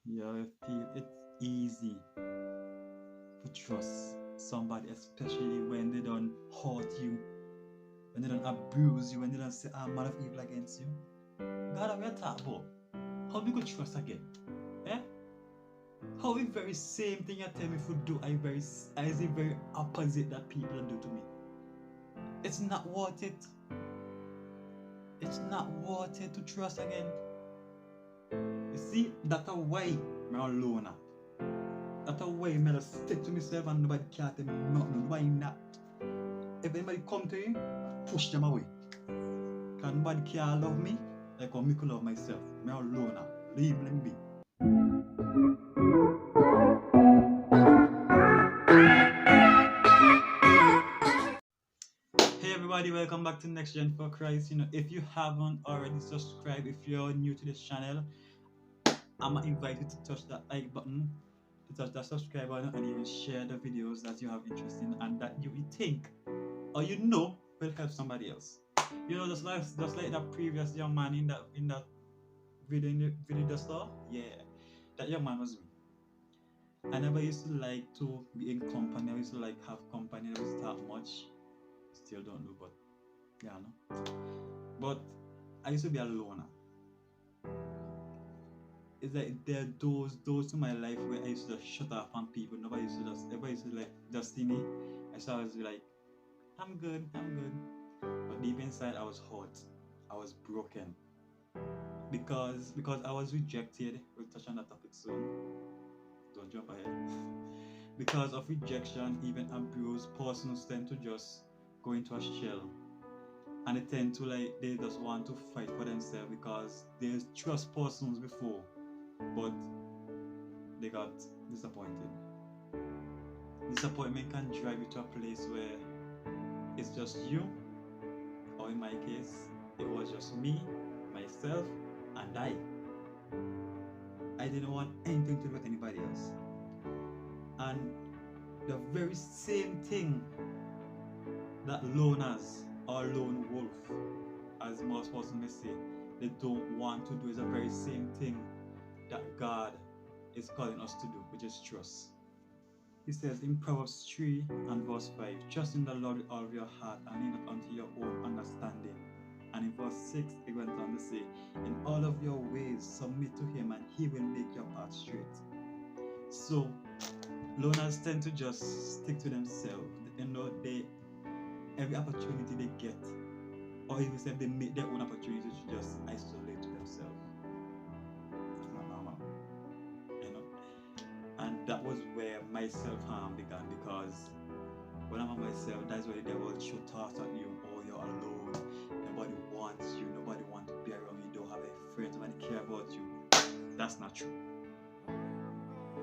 Yeah, I feel it's easy to trust somebody, especially when they don't hurt you, when they don't abuse you, when they don't say a man of evil against you. God, we are talking about. How we go trust again? Eh? How the very same thing you tell me to do, I the very opposite that people do to me. It's not worth it. It's not worth it to trust again. You see, that's a way I'm alone. That's a way I just stick to myself and nobody can tell me nothing. Why not? If anybody come to you, push them away. Because nobody can love me like how me could love myself. I'm alone. Leave me be. Hey everybody, welcome back to Next Gen for Christ. If you haven't already subscribed, if you're new to this channel, I'm gonna invite you to touch that like button, to touch that subscribe button, and even share the videos that you have interest in and that you think or will help somebody else. Just like that previous young man in that video just saw. Yeah, that young man was me. I never used to like to be in company. I used to like have company. I used to talk much. Still don't do, but yeah, no. But I used to be a loner. It's like there are those in my life where I used to just shut off on people. Everybody used to like just see me. I used to always be like, I'm good, I'm good. But deep inside I was hurt. I was broken. Because I was rejected. We'll touch on that topic soon. Don't jump ahead. Because of rejection, even abuse, persons tend to just go into a shell. And they tend to like they just want to fight for themselves because they trust persons before, but they got disappointed. Disappointment can drive you to a place where it's just you, or in my case, it was just me, myself, and I. I didn't want anything to do with anybody else. And the very same thing that loners or lone wolf, as most persons may say, they don't want to do is the very same thing that God is calling us to do, which is trust. He says in Proverbs 3 and verse 5, trust in the Lord with all of your heart and lean not unto your own understanding. And in verse 6, he went on to say, in all of your ways submit to him and he will make your path straight. So, loners tend to just stick to themselves. Every opportunity they get, or even if they make their own opportunity to just isolate to themselves. It's not normal. You know? And that was where my self-harm began, because when I'm on myself, that's where the devil should thoughts at you. Oh, you're alone, nobody wants you, nobody wants to be around you, you don't have a friend, nobody care about you. That's not true.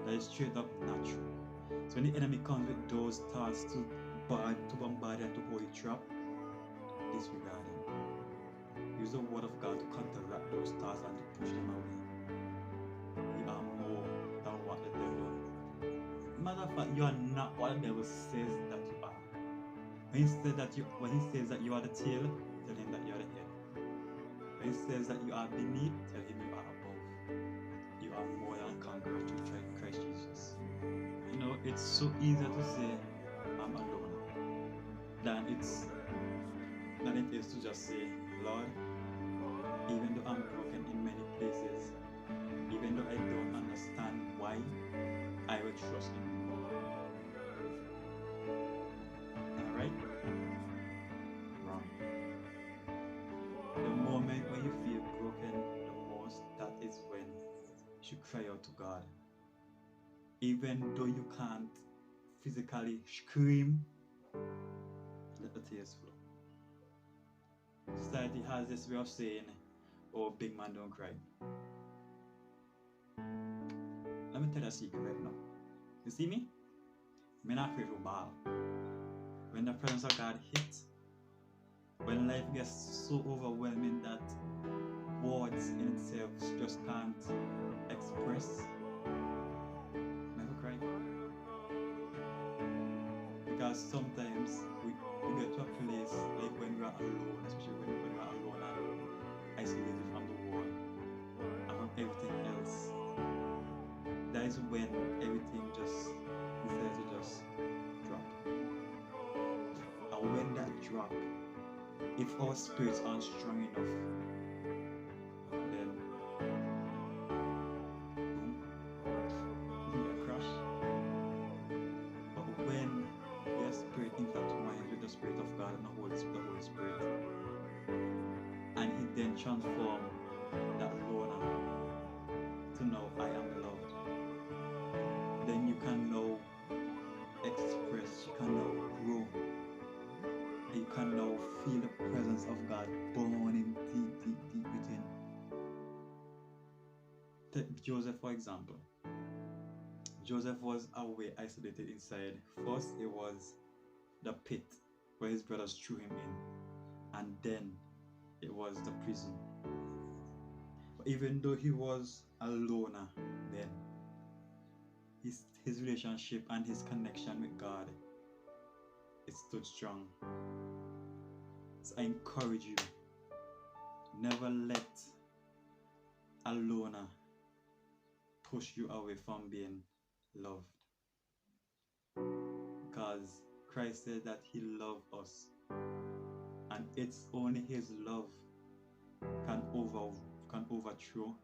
That is straight up not true. So when the enemy comes with those thoughts to bombard and to hold you trapped, disregard them. Use the word of God to counteract those thoughts and to push them away. You are more than what the devil. Matter of fact, you are not what the devil says that you are. When he says that you are the tail, tell him that you are the head. When he says that you are beneath, tell him you are above. You are more than conqueror through Christ Jesus. It's so easier to say I'm alone than it is to just say, Lord, even though I'm broken in many places, even though I don't understand why, I will trust in you. Alright? Wrong. The moment when you feel broken the most, that is when you should cry out to God. Even though you can't physically scream, let the tears flow. Society has this way of saying, oh, big man don't cry. Let me tell you a secret right now. You see me? I'm not afraid to bawl. When the presence of God hits, when life gets so overwhelming that words in itself just can't express, never cry. Because sometimes we get to a place like when we are alone, especially when we are alone and isolated from the world and from everything else. is when everything just decides to just drop. And when that drop, if our spirits aren't strong enough, then boom, we crash. But when your spirit intertwines with the Spirit of God and the Holy Spirit, and He then transforms that loner to know I am loved, then you can now express, you can now grow, you can now feel the presence of God burning deep, deep, deep within. Take Joseph for example. Joseph was away, isolated inside. First it was the pit where his brothers threw him in, and then it was the prison. But even though he was a loner then, his relationship and his connection with God, it stood strong. So I encourage you, never let a loner push you away from being loved. Because Christ said that He loved us, and it's only His love can overthrow,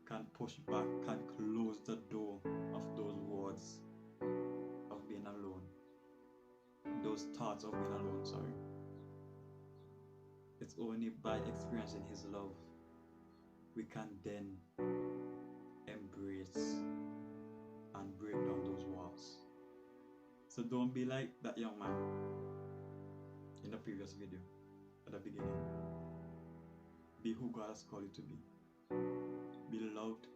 can push back, can close the door of those words of being alone, those thoughts of being alone, sorry. It's only by experiencing His love we can then embrace and break down those walls. So don't be like that young man in the previous video at the beginning. Be who God has called you to be. Be loved,